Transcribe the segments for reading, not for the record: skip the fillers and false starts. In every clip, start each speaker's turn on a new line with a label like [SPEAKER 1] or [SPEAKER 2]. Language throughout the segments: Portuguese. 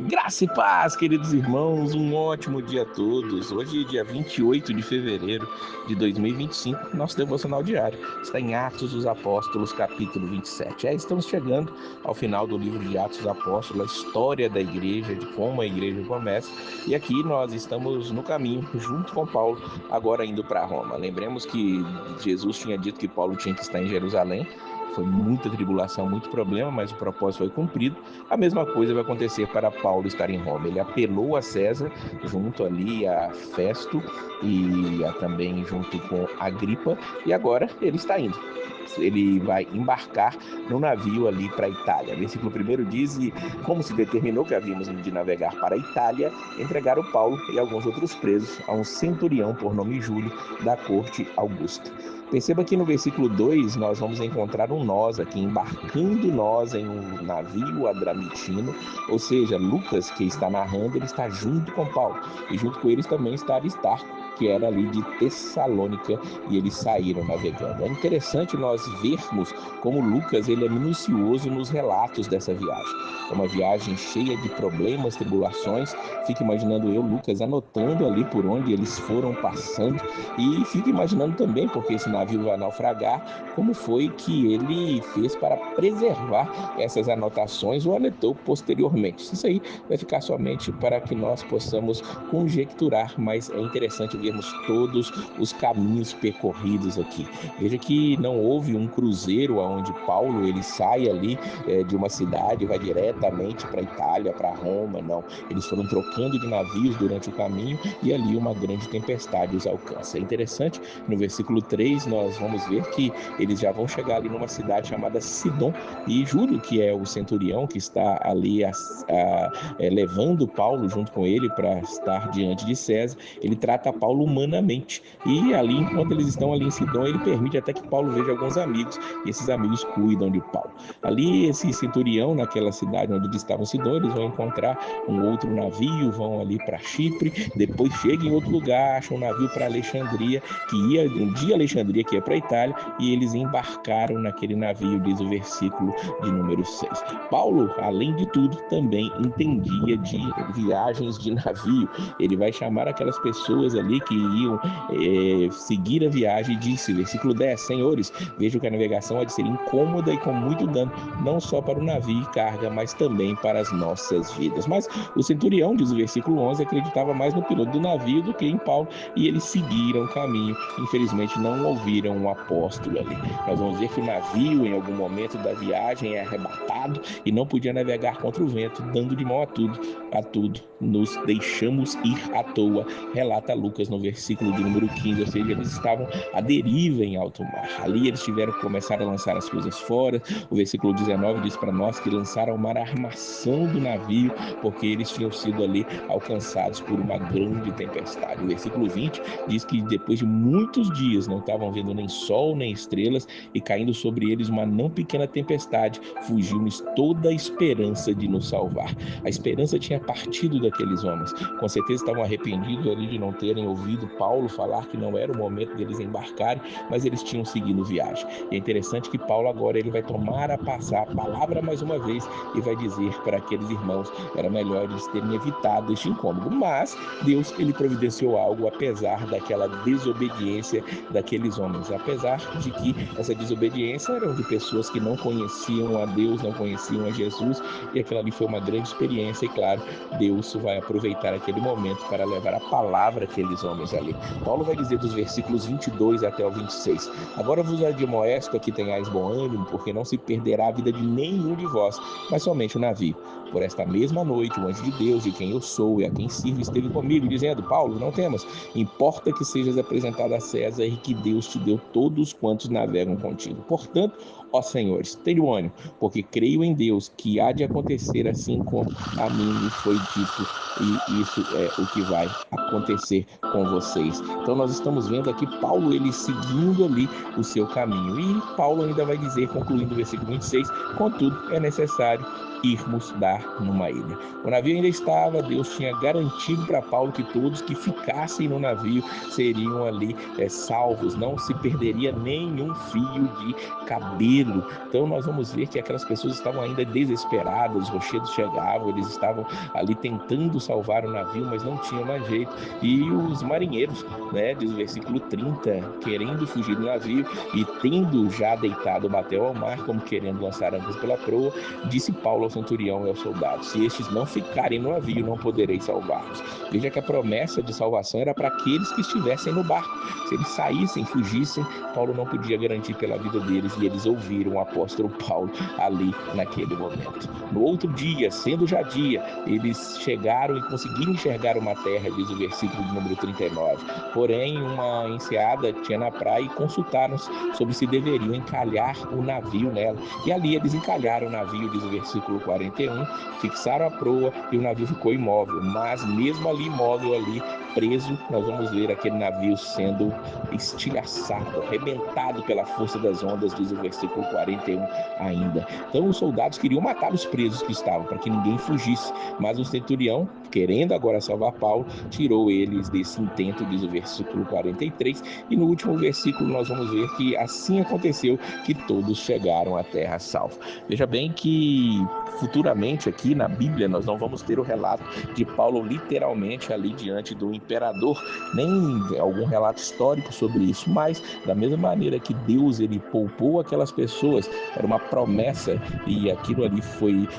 [SPEAKER 1] Graça e paz, queridos irmãos, um ótimo dia a todos. Hoje, dia 28 de fevereiro de 2025, nosso devocional diário está em Atos dos Apóstolos, capítulo 27. Estamos chegando ao final do livro de Atos dos Apóstolos, a história da igreja, de como a igreja começa. E aqui nós estamos no caminho, junto com Paulo, agora indo para Roma. Lembremos que Jesus tinha dito que Paulo tinha que estar em Jerusalém. Foi muita tribulação, muito problema, mas o propósito foi cumprido. A mesma coisa vai acontecer para Paulo estar em Roma. Ele apelou a César, junto ali a Festo e também junto com Agripa, e agora ele está indo. Ele vai embarcar no navio ali para a Itália. Versículo 1 diz: e como se determinou que havíamos de navegar para a Itália, entregaram Paulo e alguns outros presos a um centurião por nome Júlio, da corte Augusta. Perceba que no versículo 2 nós vamos encontrar um nós aqui, embarcando nós em um navio adramitino, ou seja, Lucas, que está narrando, ele está junto com Paulo, e junto com eles também está Aristarco, que era ali de Tessalônica, e eles saíram navegando. É interessante nós vermos como Lucas ele é minucioso nos relatos dessa viagem. É uma viagem cheia de problemas, tribulações. Fica imaginando eu, Lucas, anotando ali por onde eles foram passando, e fica imaginando também, porque esse navio vai naufragar, como foi que ele fez para preservar essas anotações ou anotou posteriormente. Isso aí vai ficar somente para que nós possamos conjecturar, mas é interessante vermos todos os caminhos percorridos aqui. Veja que não houve um cruzeiro onde Paulo ele sai ali de uma cidade e vai diretamente para a Itália, para Roma, não. Eles foram trocando de navios durante o caminho e ali uma grande tempestade os alcança. É interessante, no versículo 3 nós vamos ver que eles já vão chegar ali numa cidade chamada Sidom, e Júlio, que é o centurião que está ali levando Paulo junto com ele para estar diante de César, ele trata Paulo humanamente, e ali enquanto eles estão ali em Sidom, ele permite até que Paulo veja alguns amigos, e esses amigos cuidam de Paulo. Ali esse centurião, naquela cidade onde eles estavam Sidom, eles vão encontrar um outro navio, vão ali para Chipre, depois chegam em outro lugar, acham um navio para Alexandria, que ia um dia Alexandria, que ia para a Itália, e eles embarcaram naquele navio, diz o versículo de número 6. Paulo, além de tudo, também entendia de viagens de navio. Ele vai chamar aquelas pessoas ali que iam seguir a viagem e disse, versículo 10, senhores, vejo que a navegação há de ser incômoda e com muito dano, não só para o navio e carga, mas também para as nossas vidas. Mas o centurião, diz o versículo 11, acreditava mais no piloto do navio do que em Paulo, e eles seguiram o caminho. Infelizmente não ouviram o apóstolo ali. Nós vamos ver que o navio, em algum momento da viagem, é arrebatado e não podia navegar contra o vento, dando de mão a tudo, nos deixamos ir à toa, relata Lucas no versículo de número 15, ou seja, eles estavam à deriva em alto mar. Ali eles tiveram que começar a lançar as coisas fora. O versículo 19 diz para nós que lançaram ao mar a armação do navio, porque eles tinham sido ali alcançados por uma grande tempestade. O versículo 20 diz que depois de muitos dias não estavam vendo nem sol nem estrelas, e caindo sobre eles uma não pequena tempestade, fugiu-nos toda a esperança de nos salvar. A esperança tinha partido daqueles homens. Com certeza estavam arrependidos ali de não terem ouvido Paulo falar que não era o momento deles embarcarem, mas eles tinham seguido viagem. E é interessante que Paulo agora ele vai tomar a palavra mais uma vez e vai dizer para aqueles irmãos, era melhor eles terem evitado este incômodo. Mas Deus ele providenciou algo apesar daquela desobediência daqueles homens, apesar de que essa desobediência era de pessoas que não conheciam a Deus, não conheciam a Jesus, e aquilo ali foi uma grande experiência, e claro, Deus vai aproveitar aquele momento para levar a palavra àqueles homens ali. Paulo vai dizer dos versículos 22 até o 26, agora vos admoesto que tenhais bom ânimo, porque não se perderá a vida de nenhum de vós, mas somente o navio. Por esta mesma noite, o anjo de Deus, de quem eu sou e a quem sirvo, esteve comigo, dizendo, Paulo, não temas, importa que sejas apresentado a César e que Deus te deu todos quantos navegam contigo. Portanto, ó senhores, tenham ânimo, porque creio em Deus que há de acontecer assim como a mim me foi dito, e isso é o que vai acontecer com vocês. Então nós estamos vendo aqui Paulo ele seguindo ali o seu caminho, e Paulo ainda vai dizer, concluindo o versículo 26, contudo é necessário irmos dar numa ilha. O navio ainda estava, Deus tinha garantido para Paulo que todos que ficassem no navio seriam ali salvos, não se perderia nenhum fio de cabelo. Então nós vamos ver que aquelas pessoas estavam ainda desesperadas, os rochedos chegavam, eles estavam ali tentando salvar o navio, mas não tinha mais jeito. E os marinheiros, né, diz o versículo 30, querendo fugir do navio e tendo já deitado, bateu ao mar, como querendo lançar andas pela proa, disse Paulo ao centurião e aos soldados: se estes não ficarem no navio, não poderei salvá-los. Veja que a promessa de salvação era para aqueles que estivessem no barco. Se eles saíssem, fugissem, Paulo não podia garantir pela vida deles, e eles ouviram o apóstolo Paulo ali naquele momento. No outro dia, sendo já dia, eles chegaram e conseguiram enxergar uma terra, diz o versículo de número 39. Porém, uma enseada tinha na praia e consultaram-se sobre se deveriam encalhar o navio nela. E ali eles encalharam o navio, diz o versículo 41, fixaram a proa e o navio ficou imóvel. Mas mesmo ali imóvel, ali preso, nós vamos ver aquele navio sendo estilhaçado, arrebentado pela força das ondas, diz o versículo 41 ainda. Então os soldados queriam matar os presos que estavam, para que ninguém fugisse, mas o centurião, querendo agora salvar Paulo, tirou eles desse intento, diz o versículo 43, e no último versículo nós vamos ver que assim aconteceu, que todos chegaram à terra salva. Veja bem que futuramente aqui na Bíblia nós não vamos ter o relato de Paulo literalmente ali diante do imperador, nem algum relato histórico sobre isso, mas da mesma maneira que Deus ele poupou aquelas pessoas, era uma promessa e aquilo ali foi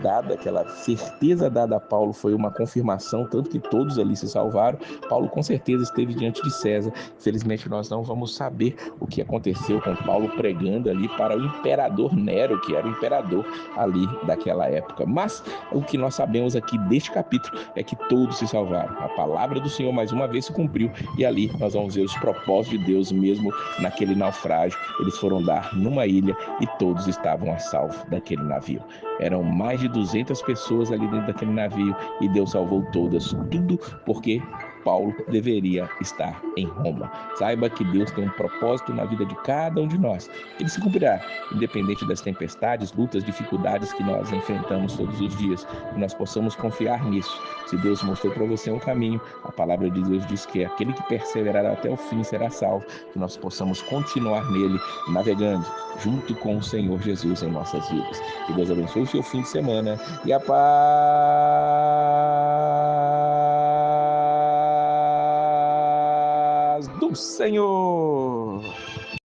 [SPEAKER 1] dada, aquela certeza dada a Paulo foi uma confirmação, tanto que todos ali se salvaram. Paulo com certeza esteve diante de César. Infelizmente nós não vamos saber o que aconteceu com Paulo pregando ali para o imperador Nero, que era o imperador ali daquela época. Mas o que nós sabemos aqui deste capítulo é que todos se salvaram. A palavra do Senhor mais uma vez se cumpriu e ali nós vamos ver os propósitos de Deus mesmo naquele naufrágio. Eles foram dar numa ilha e todos estavam a salvo daquele navio. Eram mais de 200 pessoas ali dentro daquele navio e Deus salvou todas. Tudo porque Paulo deveria estar em Roma. Saiba que Deus tem um propósito na vida de cada um de nós. Ele se cumprirá, independente das tempestades, lutas, dificuldades que nós enfrentamos todos os dias. Que nós possamos confiar nisso. Se Deus mostrou para você um caminho, a palavra de Deus diz que aquele que perseverar até o fim será salvo. Que nós possamos continuar nele, navegando junto com o Senhor Jesus em nossas vidas. Que Deus abençoe o seu fim de semana e a paz do Senhor.